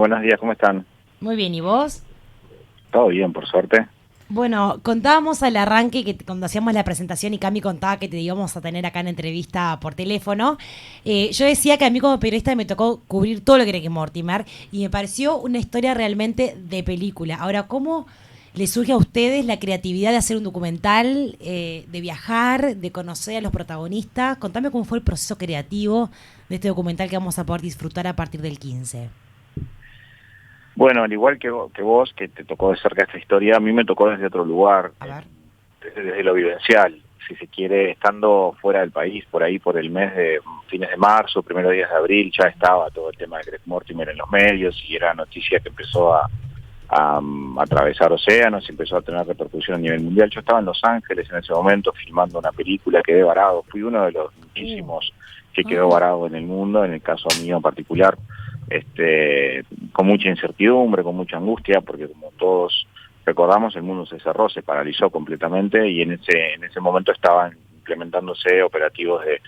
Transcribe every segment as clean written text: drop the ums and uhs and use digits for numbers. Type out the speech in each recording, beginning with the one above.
Buenos días, ¿cómo están? Muy bien, ¿y vos? Todo bien, por suerte. Bueno, contábamos al arranque que cuando hacíamos la presentación y Cami contaba que te íbamos a tener acá en entrevista por teléfono, yo decía que a mí como periodista me tocó cubrir todo lo que era que Mortimer y me pareció una historia realmente de película. Ahora, ¿cómo les surge a ustedes la creatividad de hacer un documental, de viajar, de conocer a los protagonistas? Contame cómo fue el proceso creativo de este documental que vamos a poder disfrutar a partir del 15. Bueno, al igual que vos, que te tocó de cerca esta historia, a mí me tocó desde otro lugar, A ver. desde lo vivencial, si se quiere, estando fuera del país, por ahí por el mes de fines de marzo, primeros días de abril, ya estaba todo el tema de Greg Mortimer en los medios y era noticia que empezó a atravesar océanos y empezó a tener repercusión a nivel mundial. Yo estaba en Los Ángeles en ese momento filmando una película, quedé varado, fui uno de los muchísimos que quedó Ah, varado en el mundo, en el caso mío en particular, con mucha incertidumbre, con mucha angustia, porque como todos recordamos, el mundo se cerró, se paralizó completamente y en ese momento estaban implementándose operativos de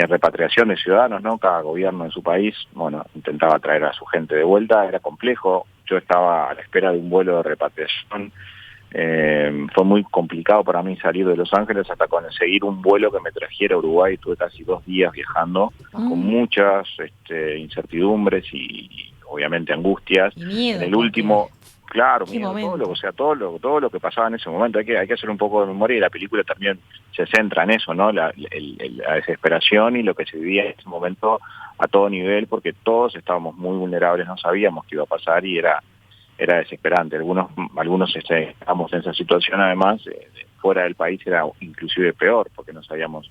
repatriación de ciudadanos, ¿no? Cada gobierno en su país, bueno, intentaba traer a su gente de vuelta, era complejo. Yo estaba a la espera de un vuelo de repatriación. Fue muy complicado para mí salir de Los Ángeles hasta conseguir un vuelo que me trajera a Uruguay. Tuve casi 2 días viajando con muchas incertidumbres y obviamente angustias. y En miedo, el porque último, claro, qué miedo, todo lo, o momento. sea, todo lo que pasaba en ese momento. Hay que hacer un poco de memoria y la película también se centra en eso, ¿no? La desesperación y lo que se vivía en ese momento a todo nivel, porque todos estábamos muy vulnerables, no sabíamos qué iba a pasar y era desesperante. Algunos estábamos en esa situación, además, fuera del país era inclusive peor, porque no sabíamos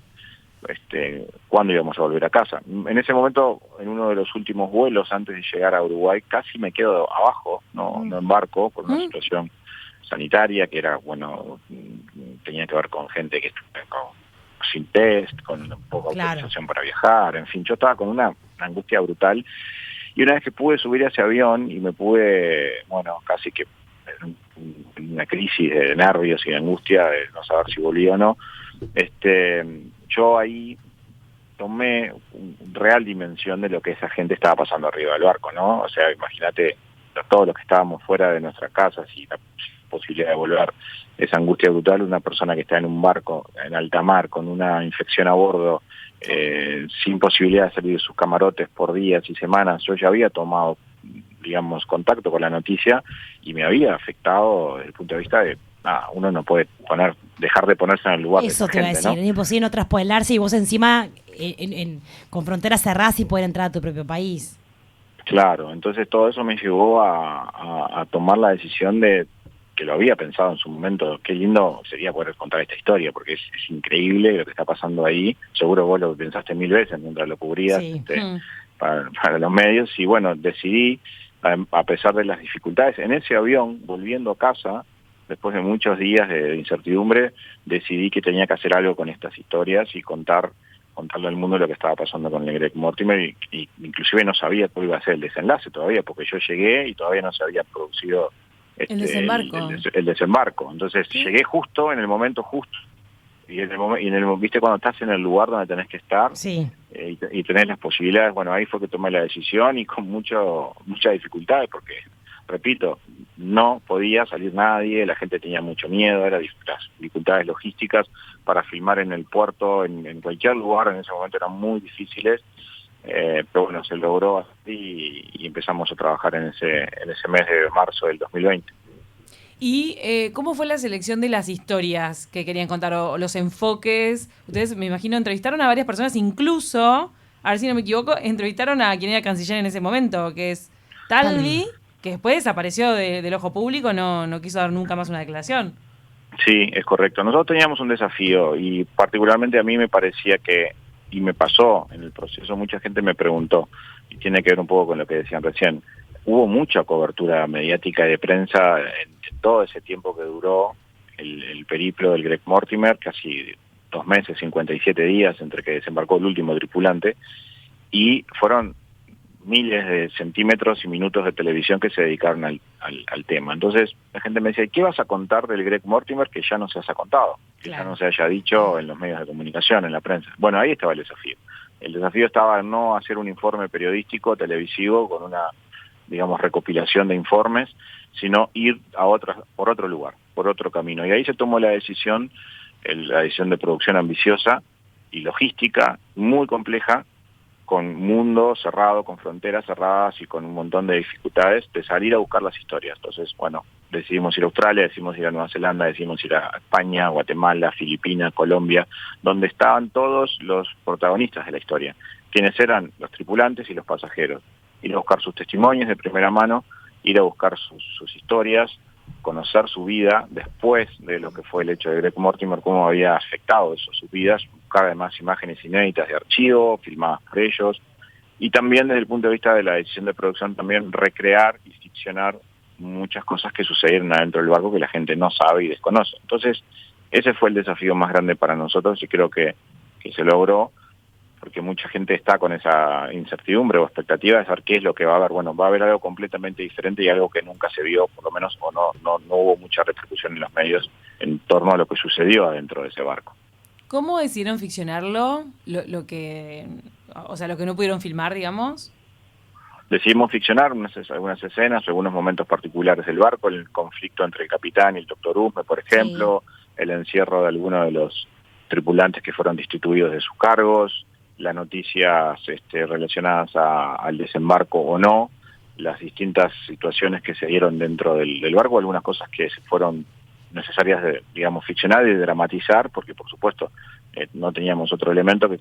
cuándo íbamos a volver a casa. En ese momento, en uno de los últimos vuelos antes de llegar a Uruguay, casi me quedo abajo, no embarco, por una Mm. situación sanitaria que era, bueno, tenía que ver con gente que estaba sin test, con poca Claro. autorización para viajar, en fin, yo estaba con una angustia brutal y una vez que pude subir a ese avión y me pude, bueno, casi que en una crisis de nervios y de angustia de no saber si volvía o no, yo ahí tomé real dimensión de lo que esa gente estaba pasando arriba del barco, ¿no? O sea, imagínate todos los que estábamos fuera de nuestras casas y la posibilidad de volver, esa angustia brutal, una persona que está en un barco en alta mar con una infección a bordo, sin posibilidad de salir de sus camarotes por días y semanas. Yo ya había tomado, digamos, contacto con la noticia y me había afectado desde el punto de vista de, uno no puede dejar de ponerse en el lugar de esa Eso te iba a gente, decir. ¿no? Es imposible no traspolarse y vos encima con fronteras cerradas y poder entrar a tu propio país. Claro, entonces todo eso me llevó a tomar la decisión de que lo había pensado en su momento, qué lindo sería poder contar esta historia, porque es increíble lo que está pasando ahí, seguro vos lo pensaste 1000 veces mientras lo cubrías Sí. para los medios, y bueno, decidí, a pesar de las dificultades, en ese avión, volviendo a casa, después de muchos días de incertidumbre, decidí que tenía que hacer algo con estas historias y contarle al mundo lo que estaba pasando con el Greg Mortimer y inclusive no sabía cuál iba a ser el desenlace todavía, porque yo llegué y todavía no se había producido El el, desembarco. el, el desembarco. Entonces ¿Qué? llegué justo en el momento justo viste cuando estás en el lugar donde tenés que estar Sí. y tenés las posibilidades. Bueno, ahí fue que tomé la decisión y con mucha dificultad, porque repito, no podía salir nadie, la gente tenía mucho miedo, las dificultades logísticas para filmar en el puerto, en cualquier lugar en ese momento eran muy difíciles, pero bueno, se logró así y empezamos a trabajar en ese mes de marzo del 2020. ¿Y cómo fue la selección de las historias que querían contar o los enfoques? Ustedes, me imagino, entrevistaron a varias personas, incluso, a ver si no me equivoco, entrevistaron a quien era canciller en ese momento, que es Talvi. Talvi, que después desapareció del ojo público, no quiso dar nunca más una declaración. Sí, es correcto. Nosotros teníamos un desafío y particularmente a mí me parecía que, y me pasó en el proceso, mucha gente me preguntó, y tiene que ver un poco con lo que decían recién, hubo mucha cobertura mediática y de prensa en todo ese tiempo que duró el periplo del Greg Mortimer, casi 2 meses, 57 días entre que desembarcó el último tripulante, y fueron miles de centímetros y minutos de televisión que se dedicaron al tema. Entonces la gente me decía, ¿qué vas a contar del Greg Mortimer que ya no se haya contado? Que ya Claro. no se haya dicho en los medios de comunicación, en la prensa. Bueno, ahí estaba el desafío. El desafío estaba en no hacer un informe periodístico, televisivo, con una digamos, recopilación de informes, sino ir por otro lugar, por otro camino. Y ahí se tomó la decisión de producción ambiciosa y logística muy compleja, con mundo cerrado, con fronteras cerradas y con un montón de dificultades, de salir a buscar las historias. Entonces, bueno, decidimos ir a Australia, decidimos ir a Nueva Zelanda, decidimos ir a España, Guatemala, Filipinas, Colombia, donde estaban todos los protagonistas de la historia, quienes eran los tripulantes y los pasajeros. Ir a buscar sus testimonios de primera mano, ir a buscar sus historias, conocer su vida después de lo que fue el hecho de Greg Mortimer, cómo había afectado eso, sus vidas, buscar además imágenes inéditas de archivo, filmadas por ellos, y también desde el punto de vista de la decisión de producción, también recrear y ficcionar muchas cosas que sucedieron adentro del barco que la gente no sabe y desconoce. Entonces, ese fue el desafío más grande para nosotros y creo que se logró, porque mucha gente está con esa incertidumbre o expectativa de saber qué es lo que va a haber. Bueno, va a haber algo completamente diferente y algo que nunca se vio, por lo menos, o no hubo mucha repercusión en los medios en torno a lo que sucedió adentro de ese barco. ¿Cómo decidieron ficcionarlo? Lo que no pudieron filmar, digamos. Decidimos ficcionar algunas escenas, algunos momentos particulares del barco, el conflicto entre el capitán y el doctor Usme, por ejemplo, el encierro de algunos de los tripulantes que fueron destituidos de sus cargos, las noticias relacionadas al desembarco o no, las distintas situaciones que se dieron dentro del barco, algunas cosas que fueron necesarias de, digamos, ficcionar y de dramatizar, porque por supuesto no teníamos otro elemento, que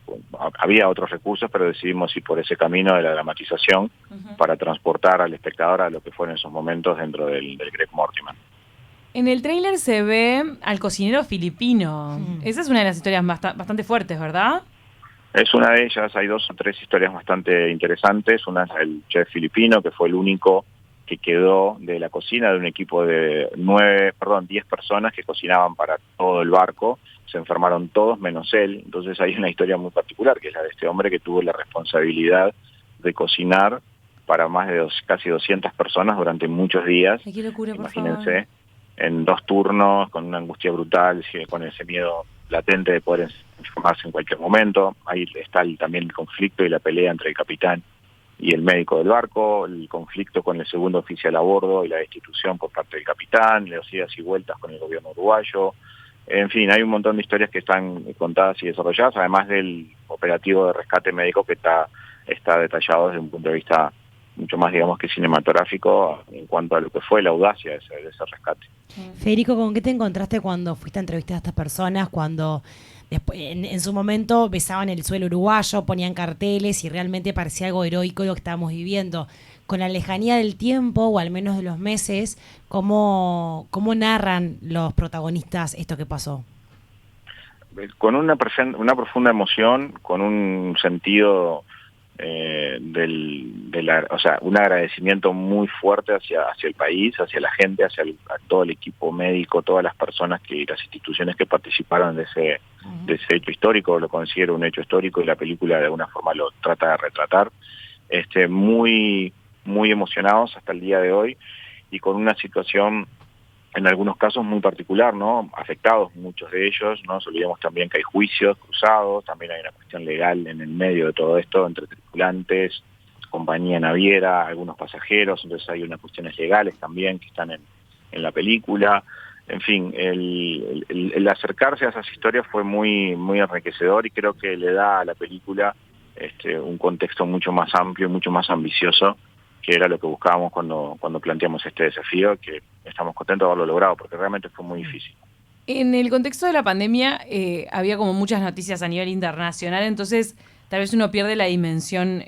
había otros recursos, pero decidimos ir por ese camino de la dramatización para transportar al espectador a lo que fueron esos momentos dentro del Greg Mortimer. En el tráiler se ve al cocinero filipino. Esa es una de las historias bastante fuertes, ¿verdad? Es una de ellas, hay 2 o 3 historias bastante interesantes. Una es el chef filipino, que fue el único que quedó de la cocina de un equipo de 10 personas que cocinaban para todo el barco. Se enfermaron todos menos él. Entonces hay una historia muy particular, que es la de este hombre que tuvo la responsabilidad de cocinar para más de casi 200 personas durante muchos días. Qué locura, imagínense, por favor. En 2 turnos, con una angustia brutal, con ese miedo latente de poder enfermarse en cualquier momento. Ahí está también el conflicto y la pelea entre el capitán y el médico del barco, el conflicto con el segundo oficial a bordo y la destitución por parte del capitán, las idas y vueltas con el gobierno uruguayo. En fin, hay un montón de historias que están contadas y desarrolladas, además del operativo de rescate médico que está detallado desde un punto de vista mucho más, digamos, que cinematográfico en cuanto a lo que fue la audacia de ese rescate. Federico, ¿con qué te encontraste cuando fuiste a entrevistar a estas personas, cuando después, en su momento besaban el suelo uruguayo, ponían carteles y realmente parecía algo heroico lo que estábamos viviendo? Con la lejanía del tiempo, o al menos de los meses, ¿cómo narran los protagonistas esto que pasó? Con una profunda emoción, con un sentido un agradecimiento muy fuerte hacia el país, hacia la gente, a todo el equipo médico, todas las personas las instituciones que participaron de ese hecho histórico. Lo considero un hecho histórico y la película de alguna forma lo trata de retratar. Muy, muy emocionados hasta el día de hoy y con una situación en algunos casos muy particular, ¿no? Afectados muchos de ellos. No nos olvidemos también que hay juicios cruzados, también hay una cuestión legal en el medio de todo esto, entre tripulantes, compañía naviera, algunos pasajeros. Entonces hay unas cuestiones legales también que están en la película. En fin, el acercarse a esas historias fue muy, muy enriquecedor y creo que le da a la película un contexto mucho más amplio y mucho más ambicioso, que era lo que buscábamos cuando planteamos este desafío, que estamos contentos de haberlo logrado, porque realmente fue muy difícil. En el contexto de la pandemia había como muchas noticias a nivel internacional, entonces tal vez uno pierde la dimensión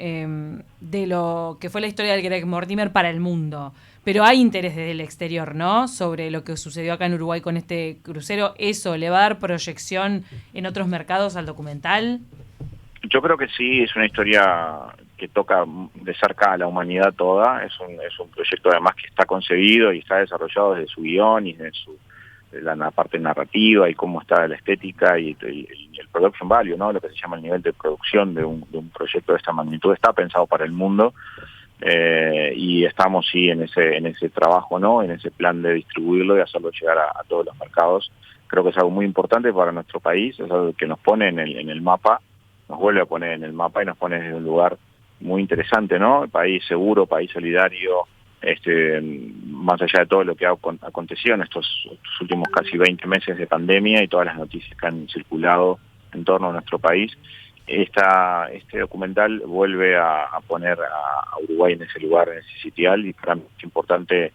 de lo que fue la historia del Greg Mortimer para el mundo. Pero hay interés desde el exterior, ¿no? Sobre lo que sucedió acá en Uruguay con este crucero. ¿Eso le va a dar proyección en otros mercados al documental? Yo creo que sí, es una historia que toca de cerca a la humanidad toda. Es un proyecto además que está concebido y está desarrollado desde su guión y desde la parte narrativa y cómo está la estética y el production value, ¿no? Lo que se llama el nivel de producción de un proyecto de esta magnitud está pensado para el mundo. Y estamos sí en ese trabajo, ¿no? En ese plan de distribuirlo y hacerlo llegar a todos los mercados. Creo que es algo muy importante para nuestro país, es algo que nos pone en el mapa, nos vuelve a poner en el mapa y nos pone en un lugar muy interesante, ¿no? País seguro, país solidario, más allá de todo lo que ha acontecido en estos últimos casi 20 meses de pandemia y todas las noticias que han circulado en torno a nuestro país. Este documental vuelve a poner a Uruguay en ese lugar, en ese sitial, y para mí es importante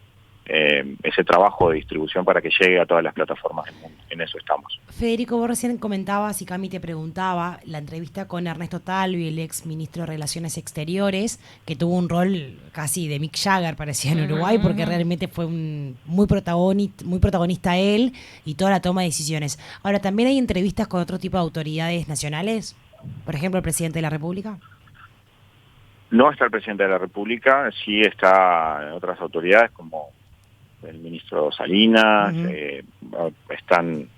ese trabajo de distribución para que llegue a todas las plataformas del mundo. En eso estamos. Federico, vos recién comentabas y Cami te preguntaba la entrevista con Ernesto Talvi, el ex ministro de Relaciones Exteriores, que tuvo un rol casi de Mick Jagger, parecía, en Uruguay, porque realmente fue muy protagonista él y toda la toma de decisiones. Ahora, ¿también hay entrevistas con otro tipo de autoridades nacionales? Por ejemplo, el presidente de la República. No está el presidente de la República, sí está otras autoridades como el ministro Salinas, están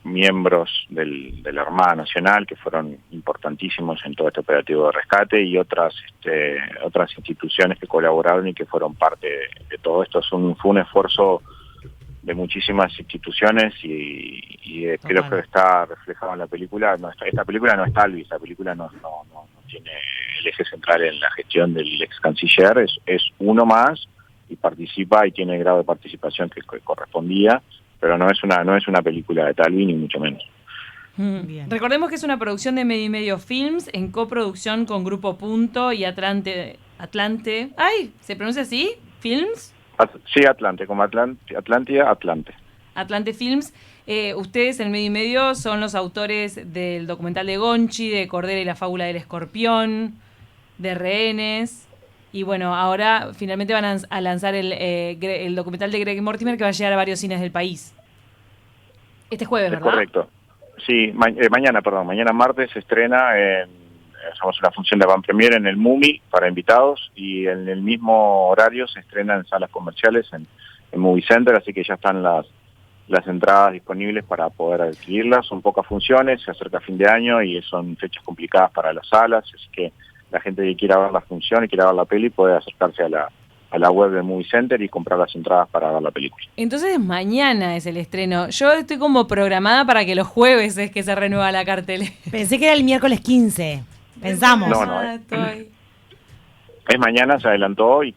miembros de la Armada Nacional que fueron importantísimos en todo este operativo de rescate, y otras instituciones que colaboraron y que fueron parte de todo esto. Fue un esfuerzo de muchísimas instituciones y creo que está reflejado en la película. Esta película no es Talvi, la película no tiene el eje central en la gestión del ex canciller, es uno más y participa y tiene el grado de participación que correspondía, pero no es una película de Talvi, ni mucho menos. Bien. Recordemos que es una producción de Medio y Medio Films en coproducción con Grupo Punto y Atlante. ¡Ay! ¿Se pronuncia así? ¿Films? Sí, Atlante, como Atlántida, Atlante. Atlante Films. Ustedes en Medio y Medio son los autores del documental de Gonchi, de Cordera y la fábula del escorpión, de Rehenes. Y bueno, ahora finalmente van a lanzar el documental de Greg Mortimer, que va a llegar a varios cines del país. Este jueves, ¿verdad? Correcto. Sí, mañana martes se estrena hacemos una función de avant-premiere en el MUMI para invitados, y en el mismo horario se estrena en salas comerciales en Movie Center, así que ya están las entradas disponibles para poder adquirirlas. Son pocas funciones, se acerca fin de año y son fechas complicadas para las salas, así que la gente que quiera ver la función y quiera ver la peli puede acercarse a la web de Movie Center y comprar las entradas para ver la película. Entonces mañana es el estreno. Yo estoy como programada para que los jueves es que se renueva la cartelera. Pensé que era el miércoles 15. Pensamos. No. Es mañana, se adelantó y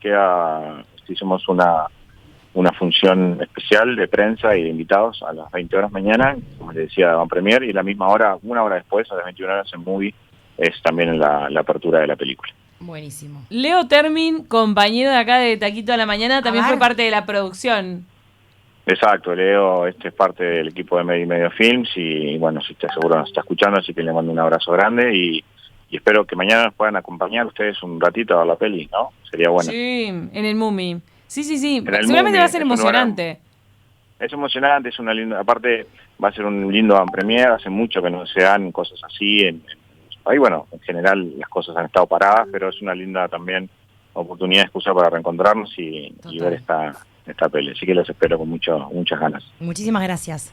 hicimos una función especial de prensa y de invitados a las 20 horas mañana, como les decía, Van Premier, y la misma hora, una hora después, a las 21 horas en Movie, es también la apertura de la película. Buenísimo. Leo Termin, compañero de acá de Taquito a la Mañana, también fue parte de la producción. Exacto, Leo es parte del equipo de Medio y Medio Films, y bueno, si te seguro nos está escuchando, así que le mando un abrazo grande y espero que mañana nos puedan acompañar ustedes un ratito a ver la peli, ¿no? Sería bueno. Sí, en el Mumi. Sí. Seguramente va a ser emocionante. Es emocionante, es una linda, aparte va a ser un lindo avant-premiere, hace mucho que no se dan cosas así ahí, bueno, en general las cosas han estado paradas, pero es una linda también oportunidad, excusa para reencontrarnos y ver esta peli. Así que los espero con muchas ganas. Muchísimas gracias.